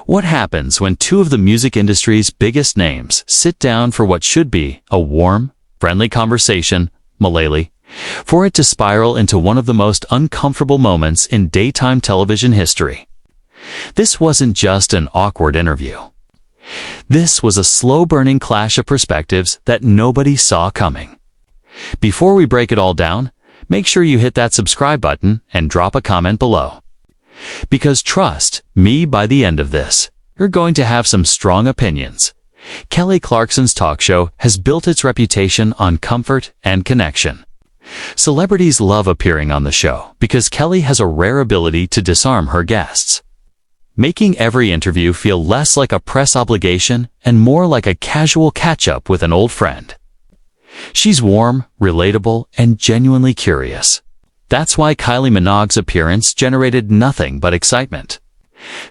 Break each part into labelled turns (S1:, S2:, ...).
S1: What happens when two of the music industry's biggest names sit down for what should be a warm, friendly conversation, Mullally, for it to spiral into one of the most uncomfortable moments in daytime television history? This wasn't just an awkward interview. This was a slow-burning clash of perspectives that nobody saw coming. Before we break it all down, make sure you hit that subscribe button and drop a comment below. Because trust me, by the end of this, you're going to have some strong opinions. Kelly Clarkson's talk show has built its reputation on comfort and connection. Celebrities love appearing on the show because Kelly has a rare ability to disarm her guests, making every interview feel less like a press obligation and more like a casual catch-up with an old friend. She's warm, relatable, and genuinely curious. That's why Kylie Minogue's appearance generated nothing but excitement.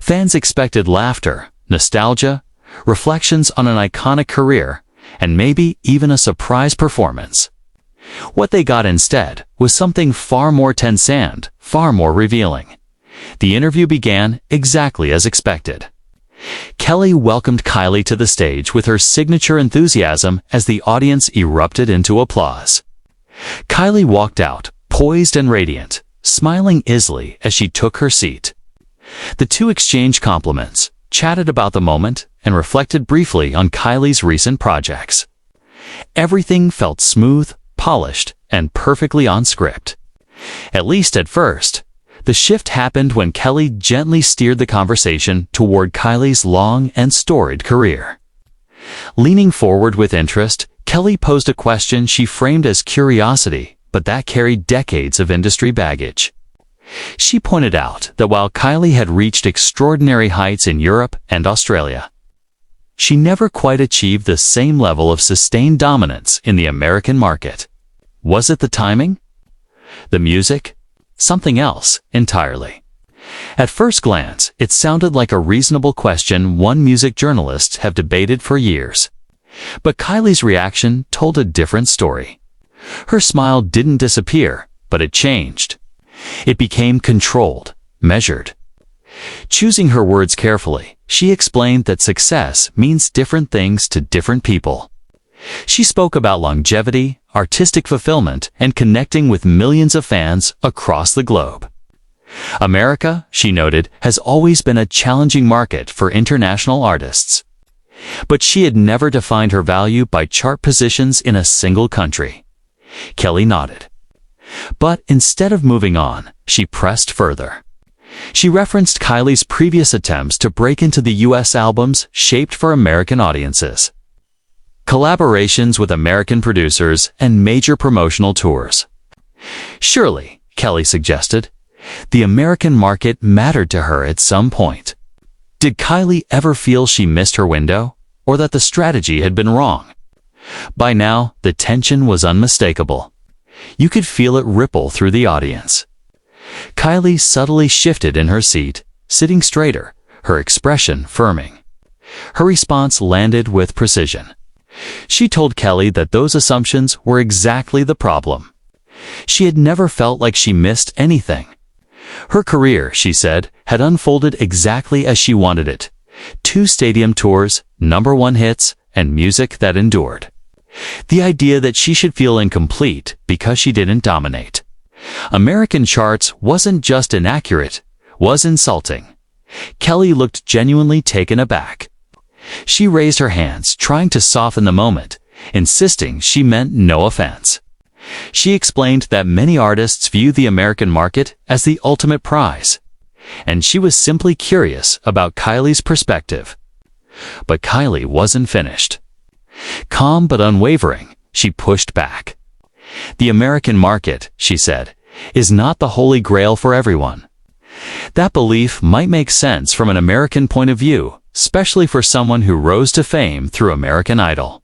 S1: Fans expected laughter, nostalgia, reflections on an iconic career, and maybe even a surprise performance. What they got instead was something far more tense and far more revealing. The interview began exactly as expected. Kelly welcomed Kylie to the stage with her signature enthusiasm as the audience erupted into applause. Kylie walked out, poised and radiant, smiling easily as she took her seat. The two exchanged compliments, chatted about the moment, and reflected briefly on Kylie's recent projects. Everything felt smooth, polished, and perfectly on script. At least at first. The shift happened when Kelly gently steered the conversation toward Kylie's long and storied career. Leaning forward with interest, Kelly posed a question she framed as curiosity, but that carried decades of industry baggage. She pointed out that while Kylie had reached extraordinary heights in Europe and Australia, she never quite achieved the same level of sustained dominance in the American market. Was it the timing? The music? Something else entirely. At first glance, it sounded like a reasonable question one music journalists have debated for years. But Kylie's reaction told a different story. Her smile didn't disappear, but it changed. It became controlled, measured. Choosing her words carefully, she explained that success means different things to different people. She spoke about longevity, artistic fulfillment, and connecting with millions of fans across the globe. America, she noted, has always been a challenging market for international artists. But she had never defined her value by chart positions in a single country. Kelly nodded. But instead of moving on, she pressed further. She referenced Kylie's previous attempts to break into the U.S. albums shaped for American audiences. Collaborations with American producers and major promotional tours. Surely, Kelly suggested, the American market mattered to her at some point. Did Kylie ever feel she missed her window, or that the strategy had been wrong? By now, the tension was unmistakable. You could feel it ripple through the audience. Kylie subtly shifted in her seat, sitting straighter, her expression firming. Her response landed with precision. She told Kelly that those assumptions were exactly the problem. She had never felt like she missed anything. Her career, she said, had unfolded exactly as she wanted it. 2 stadium tours, #1 hits, and music that endured. The idea that she should feel incomplete because she didn't dominate American charts wasn't just inaccurate, was insulting. Kelly looked genuinely taken aback. She raised her hands, trying to soften the moment, insisting she meant no offense. She explained that many artists view the American market as the ultimate prize, and she was simply curious about Kylie's perspective. But Kylie wasn't finished. Calm but unwavering, she pushed back. The American market, she said, is not the holy grail for everyone. That belief might make sense from an American point of view, especially for someone who rose to fame through American Idol.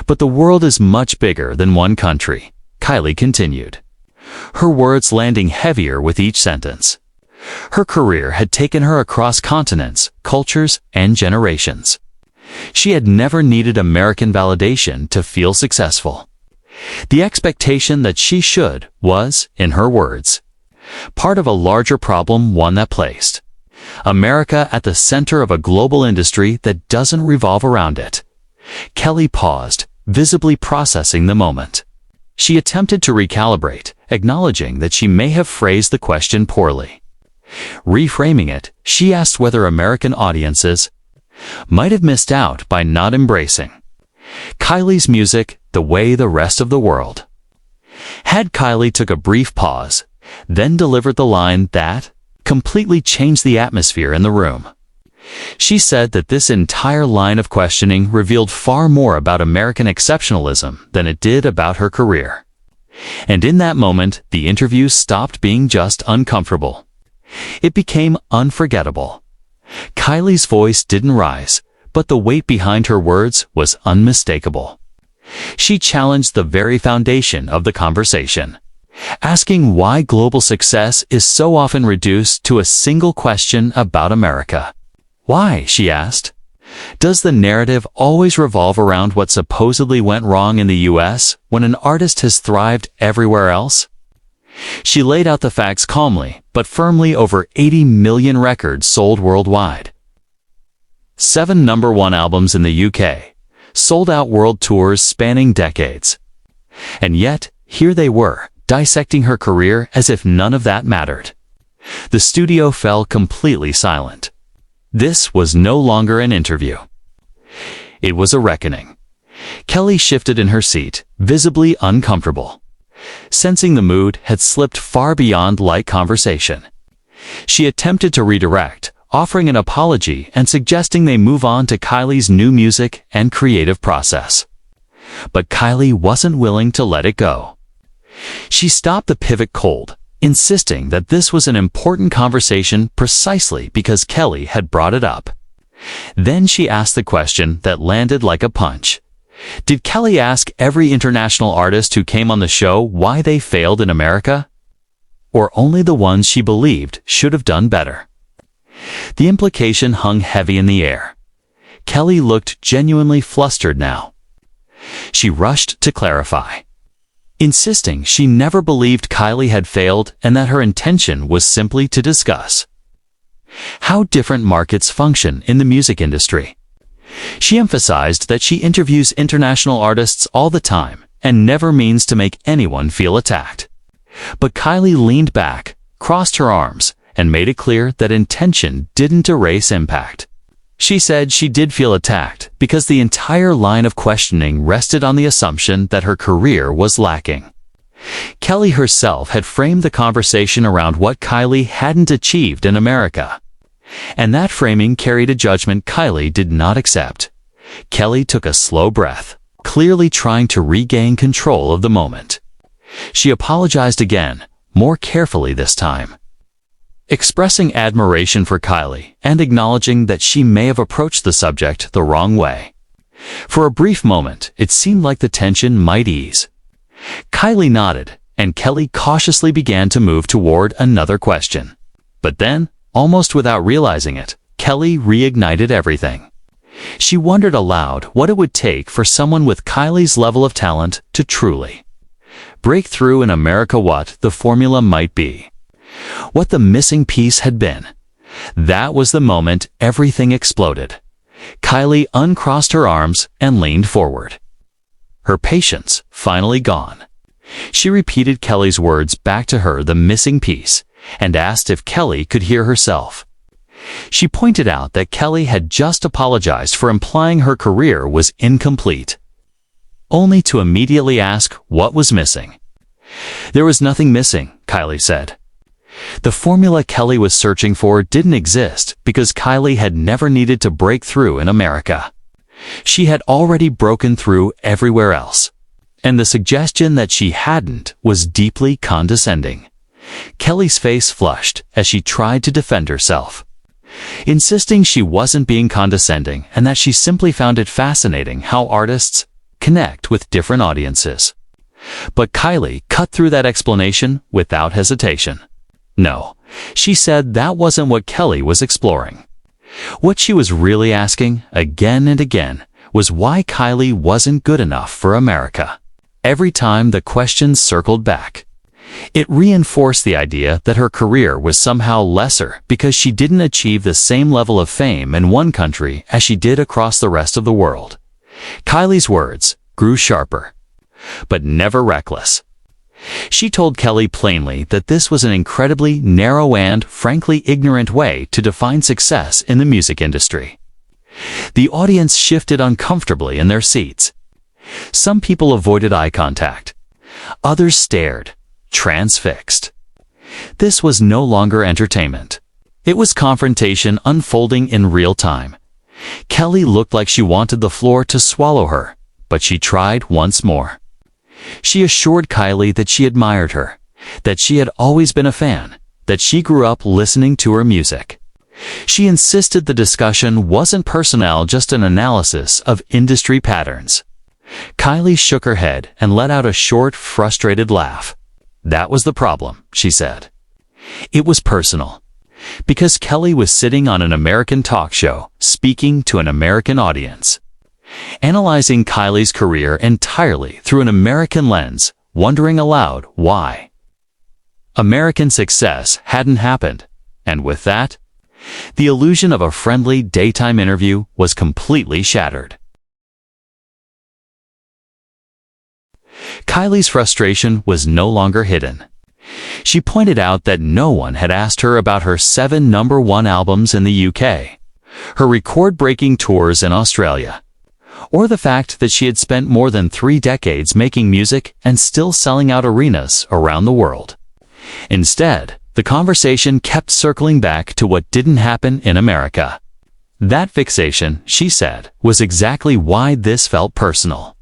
S1: But the world is much bigger than one country, Kylie continued, her words landing heavier with each sentence. Her career had taken her across continents, cultures, and generations. She had never needed American validation to feel successful. The expectation that she should was, in her words, part of a larger problem one that placed America at the center of a global industry that doesn't revolve around it. Kelly paused, visibly processing the moment. She attempted to recalibrate, acknowledging that she may have phrased the question poorly. Reframing it, she asked whether American audiences might have missed out by not embracing Kylie's music the way the rest of the world had. Kylie took a brief pause, then delivered the line that completely changed the atmosphere in the room. She said that this entire line of questioning revealed far more about American exceptionalism than it did about her career. And in that moment, the interview stopped being just uncomfortable. It became unforgettable. Kylie's voice didn't rise, but the weight behind her words was unmistakable. She challenged the very foundation of the conversation, asking why global success is so often reduced to a single question about America. Why, she asked, does the narrative always revolve around what supposedly went wrong in the US when an artist has thrived everywhere else? She laid out the facts calmly, but firmly. Over 80 million records sold worldwide. 7 #1 albums in the UK. Sold-out world tours spanning decades. And yet, here they were, dissecting her career as if none of that mattered. The studio fell completely silent. This was no longer an interview. It was a reckoning. Kelly shifted in her seat, visibly uncomfortable. Sensing the mood had slipped far beyond light conversation, she attempted to redirect, offering an apology and suggesting they move on to Kylie's new music and creative process. But Kylie wasn't willing to let it go. She stopped the pivot cold, insisting that this was an important conversation precisely because Kelly had brought it up. Then she asked the question that landed like a punch. Did Kelly ask every international artist who came on the show why they failed in America? Or only the ones she believed should have done better? The implication hung heavy in the air. Kelly looked genuinely flustered now. She rushed to clarify, insisting she never believed Kylie had failed and that her intention was simply to discuss how different markets function in the music industry. She emphasized that she interviews international artists all the time and never means to make anyone feel attacked. But Kylie leaned back, crossed her arms, and made it clear that intention didn't erase impact. She said she did feel attacked because the entire line of questioning rested on the assumption that her career was lacking. Kelly herself had framed the conversation around what Kylie hadn't achieved in America. And that framing carried a judgment Kylie did not accept. Kelly took a slow breath, clearly trying to regain control of the moment. She apologized again, more carefully this time, expressing admiration for Kylie and acknowledging that she may have approached the subject the wrong way. For a brief moment, it seemed like the tension might ease. Kylie nodded, and Kelly cautiously began to move toward another question. But then, almost without realizing it, Kelly reignited everything. She wondered aloud what it would take for someone with Kylie's level of talent to truly break through in America, what the formula might be, what the missing piece had been. That was the moment everything exploded. Kylie uncrossed her arms and leaned forward, her patience finally gone. She repeated Kelly's words back to her, the missing piece, and asked if Kelly could hear herself. She pointed out that Kelly had just apologized for implying her career was incomplete, only to immediately ask what was missing. There was nothing missing, Kylie said. The formula Kelly was searching for didn't exist because Kylie had never needed to break through in America. She had already broken through everywhere else, and the suggestion that she hadn't was deeply condescending. Kelly's face flushed as she tried to defend herself, insisting she wasn't being condescending and that she simply found it fascinating how artists connect with different audiences. But Kylie cut through that explanation without hesitation. No, she said that wasn't what Kelly was exploring. What she was really asking, again and again, was why Kylie wasn't good enough for America. Every time the questions circled back, It reinforced the idea that her career was somehow lesser because she didn't achieve the same level of fame in one country as she did across the rest of the world. Kylie's words grew sharper, but never reckless. She told Kelly plainly that this was an incredibly narrow and, frankly, ignorant way to define success in the music industry. The audience shifted uncomfortably in their seats. Some people avoided eye contact. Others stared, transfixed. This was no longer entertainment. It was confrontation unfolding in real time. Kelly looked like she wanted the floor to swallow her, but she tried once more. She assured Kylie that she admired her, that she had always been a fan, that she grew up listening to her music. She insisted the discussion wasn't personal, just an analysis of industry patterns. Kylie shook her head and let out a short, frustrated laugh. That was the problem, she said. It was personal. Because Kelly was sitting on an American talk show, speaking to an American audience. Analyzing Kylie's career entirely through an American lens, wondering aloud why. American success hadn't happened, and with that, the illusion of a friendly daytime interview was completely shattered. Kylie's frustration was no longer hidden. She pointed out that no one had asked her about her 7 number-1 albums in the UK, her record-breaking tours in Australia, or the fact that she had spent more than 3 decades making music and still selling out arenas around the world. Instead, the conversation kept circling back to what didn't happen in America. That fixation, she said, was exactly why this felt personal.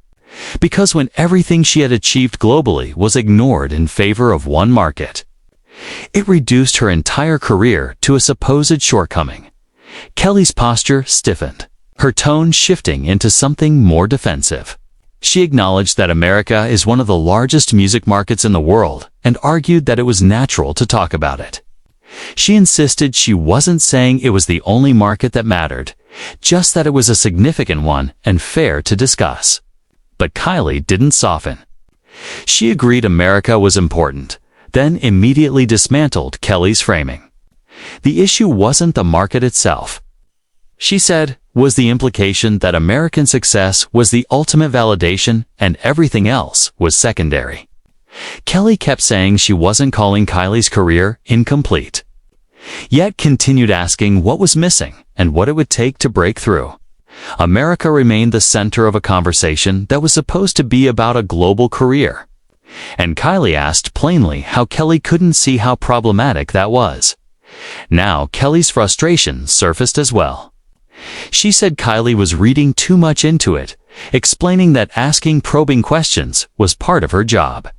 S1: Because when everything she had achieved globally was ignored in favor of one market, it reduced her entire career to a supposed shortcoming. Kelly's posture stiffened, her tone shifting into something more defensive. She acknowledged that America is one of the largest music markets in the world and argued that it was natural to talk about it. She insisted she wasn't saying it was the only market that mattered, just that it was a significant one and fair to discuss. But Kylie didn't soften. She agreed America was important, then immediately dismantled Kelly's framing. The issue wasn't the market itself, she said, was the implication that American success was the ultimate validation and everything else was secondary. Kelly kept saying she wasn't calling Kylie's career incomplete, yet continued asking what was missing and what it would take to break through. America remained the center of a conversation that was supposed to be about a global career. And Kylie asked plainly how Kelly couldn't see how problematic that was. Now Kelly's frustration surfaced as well. She said Kylie was reading too much into it, explaining that asking probing questions was part of her job.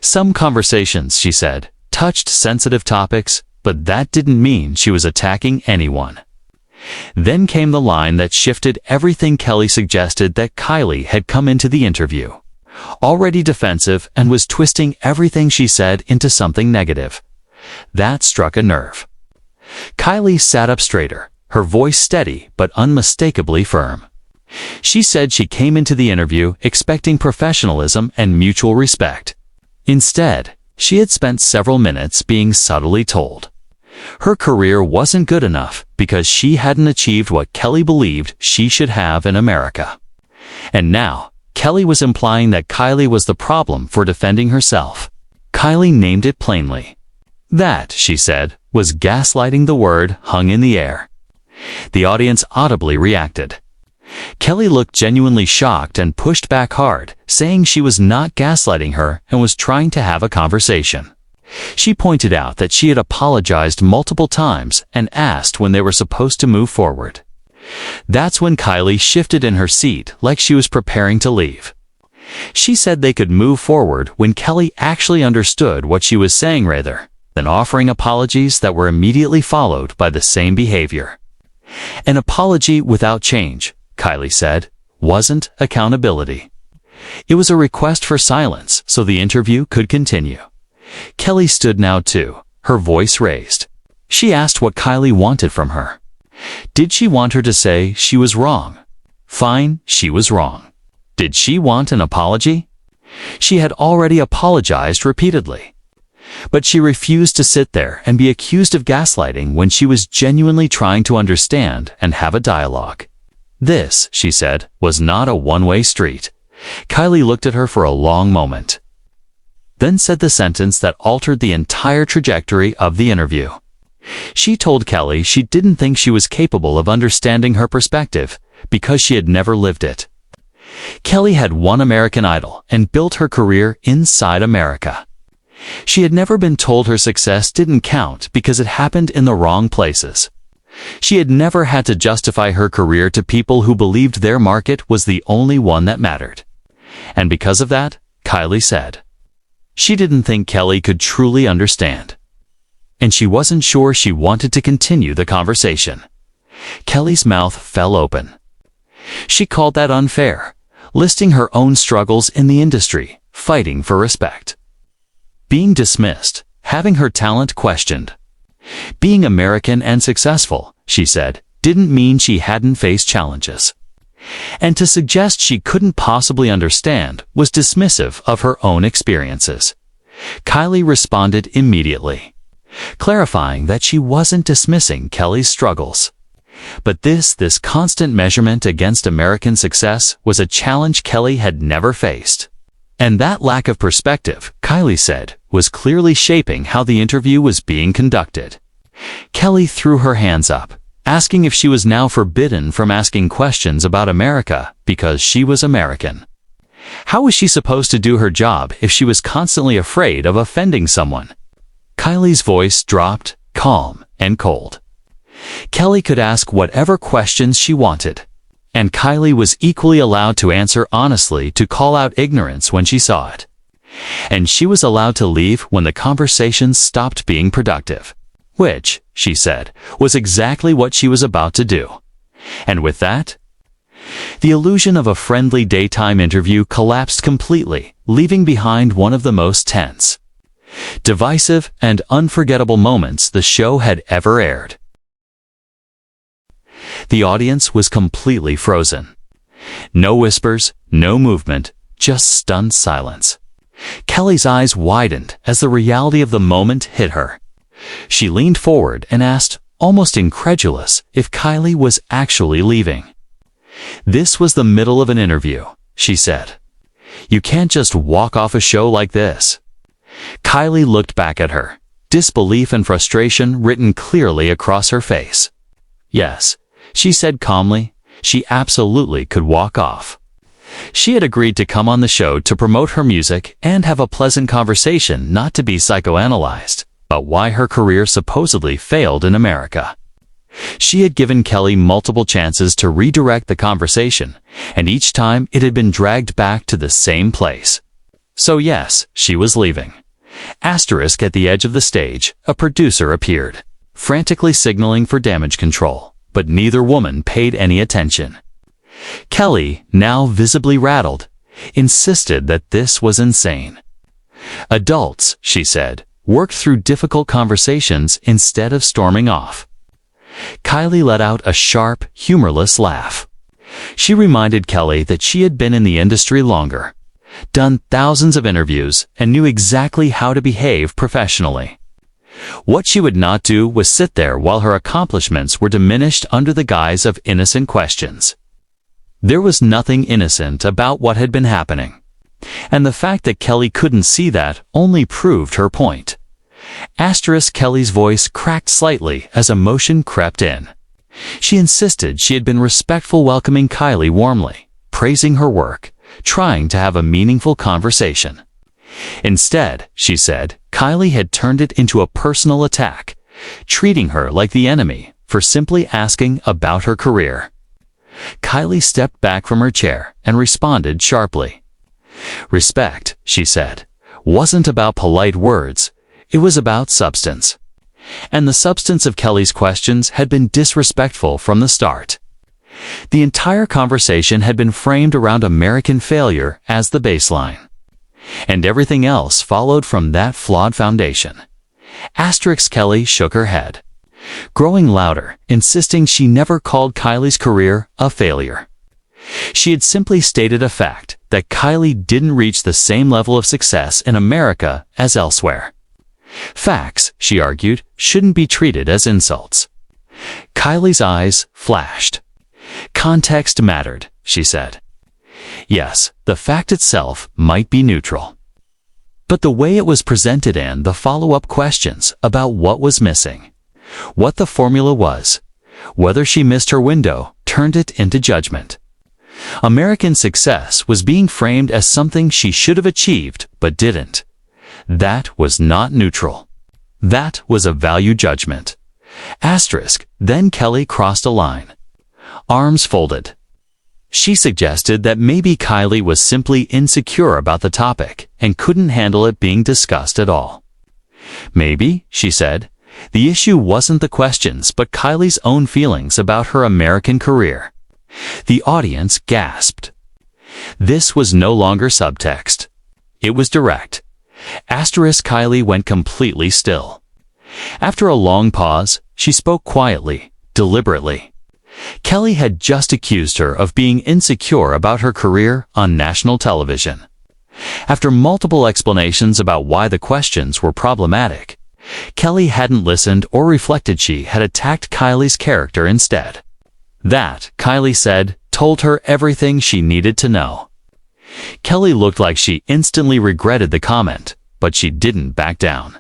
S1: Some conversations, she said, touched sensitive topics, but that didn't mean she was attacking anyone. Then came the line that shifted everything. Kelly suggested that Kylie had come into the interview already defensive and was twisting everything she said into something negative. That struck a nerve. Kylie sat up straighter, her voice steady but unmistakably firm. She said she came into the interview expecting professionalism and mutual respect. Instead, she had spent several minutes being subtly told her career wasn't good enough because she hadn't achieved what Kelly believed she should have in America. And now, Kelly was implying that Kylie was the problem for defending herself. Kylie named it plainly. That, she said, was gaslighting. The word hung in the air. The audience audibly reacted. Kelly looked genuinely shocked and pushed back hard, saying she was not gaslighting her and was trying to have a conversation. She pointed out that she had apologized multiple times and asked when they were supposed to move forward. That's when Kylie shifted in her seat like she was preparing to leave. She said they could move forward when Kelly actually understood what she was saying rather than offering apologies that were immediately followed by the same behavior. An apology without change, Kylie said, wasn't accountability. It was a request for silence so the interview could continue. Kelly stood now too, her voice raised. She asked what Kylie wanted from her. Did she want her to say she was wrong? Fine, she was wrong. Did she want an apology? She had already apologized repeatedly. But she refused to sit there and be accused of gaslighting when she was genuinely trying to understand and have a dialogue. This, she said, was not a one-way street. Kylie looked at her for a long moment, then said the sentence that altered the entire trajectory of the interview. She told Kelly she didn't think she was capable of understanding her perspective because she had never lived it. Kelly had won American Idol and built her career inside America. She had never been told her success didn't count because it happened in the wrong places. She had never had to justify her career to people who believed their market was the only one that mattered. And because of that, Kylie said, she didn't think Kelly could truly understand. And she wasn't sure she wanted to continue the conversation. Kelly's mouth fell open. She called that unfair, listing her own struggles in the industry, fighting for respect. Being dismissed, having her talent questioned. Being American and successful, she said, didn't mean she hadn't faced challenges. And to suggest she couldn't possibly understand was dismissive of her own experiences. Kylie responded immediately, clarifying that she wasn't dismissing Kelly's struggles. But this constant measurement against American success was a challenge Kelly had never faced. And that lack of perspective, Kylie said, was clearly shaping how the interview was being conducted. Kelly threw her hands up, asking if she was now forbidden from asking questions about America because she was American. How was she supposed to do her job if she was constantly afraid of offending someone? Kylie's voice dropped, calm and cold. Kelly could ask whatever questions she wanted, and Kylie was equally allowed to answer honestly to call out ignorance when she saw it. And she was allowed to leave when the conversation stopped being productive, which, she said, was exactly what she was about to do. And with that, the illusion of a friendly daytime interview collapsed completely, leaving behind one of the most tense, divisive, and unforgettable moments the show had ever aired. The audience was completely frozen. No whispers, no movement, just stunned silence. Kelly's eyes widened as the reality of the moment hit her. She leaned forward and asked, almost incredulous, if Kylie was actually leaving. This was the middle of an interview, she said. You can't just walk off a show like this. Kylie looked back at her, disbelief and frustration written clearly across her face. Yes, she said calmly, she absolutely could walk off. She had agreed to come on the show to promote her music and have a pleasant conversation, not to be psychoanalyzed, but why her career supposedly failed in America. She had given Kelly multiple chances to redirect the conversation, and each time it had been dragged back to the same place. So yes, she was leaving. Asterisk at the edge of the stage, a producer appeared, frantically signaling for damage control, but neither woman paid any attention. Kelly, now visibly rattled, insisted that this was insane. Adults, she said, worked through difficult conversations instead of storming off. Kylie let out a sharp, humorless laugh. She reminded Kelly that she had been in the industry longer, done thousands of interviews, and knew exactly how to behave professionally. What she would not do was sit there while her accomplishments were diminished under the guise of innocent questions. There was nothing innocent about what had been happening, and the fact that Kelly couldn't see that only proved her point. Asterisk Kelly's voice cracked slightly as emotion crept in. She insisted she had been respectful, welcoming Kylie warmly, praising her work, trying to have a meaningful conversation. Instead, she said, Kylie had turned it into a personal attack, treating her like the enemy for simply asking about her career. Kylie stepped back from her chair and responded sharply. Respect, she said, wasn't about polite words, it was about substance. And the substance of Kelly's questions had been disrespectful from the start. The entire conversation had been framed around American failure as the baseline, and everything else followed from that flawed foundation. Asterisk Kelly shook her head, growing louder, insisting she never called Kylie's career a failure. She had simply stated a fact, that Kylie didn't reach the same level of success in America as elsewhere. Facts, she argued, shouldn't be treated as insults. Kylie's eyes flashed. Context mattered, she said. Yes, the fact itself might be neutral. But the way it was presented and the follow-up questions about what was missing, what the formula was, whether she missed her window, turned it into judgment. American success was being framed as something she should have achieved but didn't. That was not neutral. That was a value judgment. Asterisk, then Kelly crossed a line. Arms folded. She suggested that maybe Kylie was simply insecure about the topic and couldn't handle it being discussed at all. Maybe, she said, the issue wasn't the questions but Kylie's own feelings about her American career. The audience gasped. This was no longer subtext. It was direct. Asterisk, Kylie went completely still. After a long pause, she spoke quietly, deliberately. Kelly had just accused her of being insecure about her career on national television. After multiple explanations about why the questions were problematic, Kelly hadn't listened or reflected. She had attacked Kylie's character instead. That, Kylie said, told her everything she needed to know. Kelly looked like she instantly regretted the comment, but she didn't back down.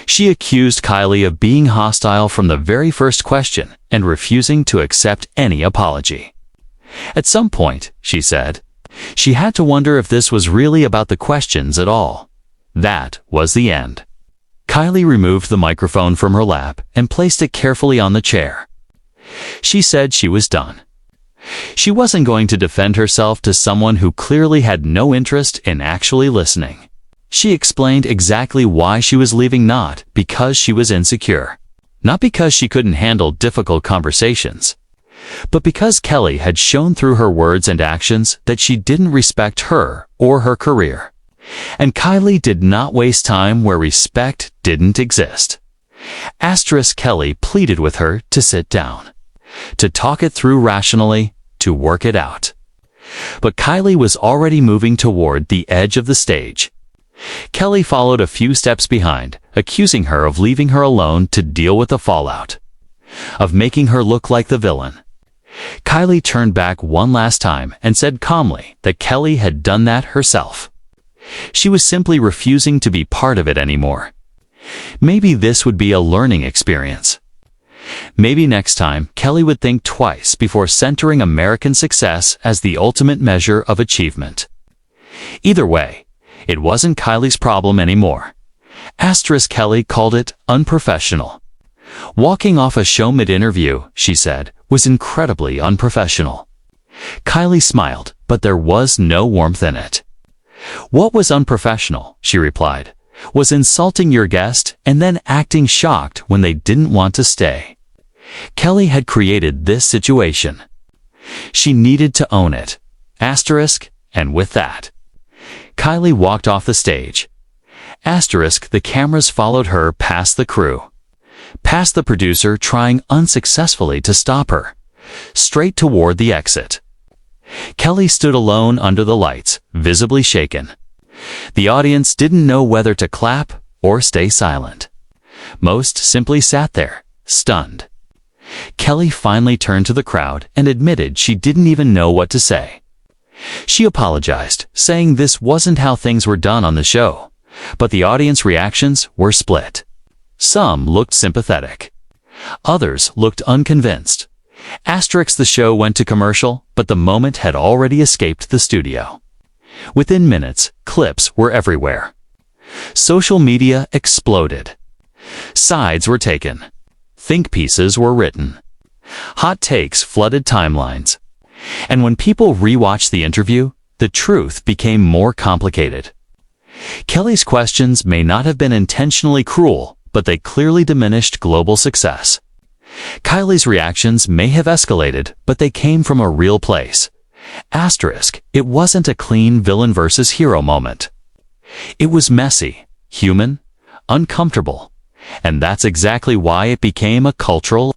S1: She accused Kylie of being hostile from the very first question and refusing to accept any apology. At some point, she said, she had to wonder if this was really about the questions at all. That was the end. Kylie removed the microphone from her lap and placed it carefully on the chair. She said she was done. She wasn't going to defend herself to someone who clearly had no interest in actually listening. She explained exactly why she was leaving, not because she was insecure, not because she couldn't handle difficult conversations, but because Kelly had shown through her words and actions that she didn't respect her or her career. And Kylie did not waste time where respect didn't exist. Asterisk, Kelly pleaded with her to sit down, to talk it through rationally, to work it out. But Kylie was already moving toward the edge of the stage. Kelly followed a few steps behind, accusing her of leaving her alone to deal with the fallout, of making her look like the villain. Kylie turned back one last time and said calmly that Kelly had done that herself. She was simply refusing to be part of it anymore. Maybe this would be a learning experience. Maybe next time Kelly would think twice before centering American success as the ultimate measure of achievement. Either way, it wasn't Kylie's problem anymore. Asterisk, Kelly called it unprofessional. Walking off a show mid-interview, she said, was incredibly unprofessional. Kylie smiled, but there was no warmth in it. What was unprofessional, she replied, was insulting your guest and then acting shocked when they didn't want to stay. Kelly had created this situation. She needed to own it. Asterisk, and with that, Kylie walked off the stage. Asterisk, the cameras followed her past the crew, past the producer trying unsuccessfully to stop her, straight toward the exit. Kelly stood alone under the lights, visibly shaken. The audience didn't know whether to clap or stay silent. Most simply sat there, stunned. Kelly finally turned to the crowd and admitted she didn't even know what to say. She apologized, saying this wasn't how things were done on the show, but the audience reactions were split. Some looked sympathetic. Others looked unconvinced. Asterisk, the show went to commercial, but the moment had already escaped the studio. Within minutes, clips were everywhere. Social media exploded. Sides were taken. Think pieces were written. Hot takes flooded timelines. And when people rewatched the interview, the truth became more complicated. Kelly's questions may not have been intentionally cruel, but they clearly diminished global success. Kylie's reactions may have escalated, but they came from a real place. Asterisk, it wasn't a clean villain versus hero moment. It was messy, human, uncomfortable, and that's exactly why it became a cultural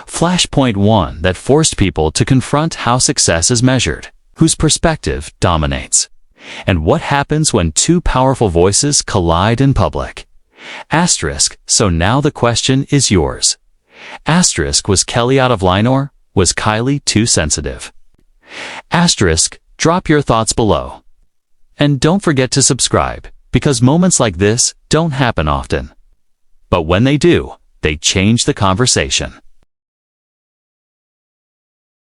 S1: flashpoint, one that forced people to confront how success is measured. Whose perspective dominates? And what happens when two powerful voices collide in public? Asterisk, so now the question is yours. Asterisk, was Kelly out of line, or was Kylie too sensitive? Asterisk, drop your thoughts below. And don't forget to subscribe, because moments like this don't happen often. But when they do, they change the conversation.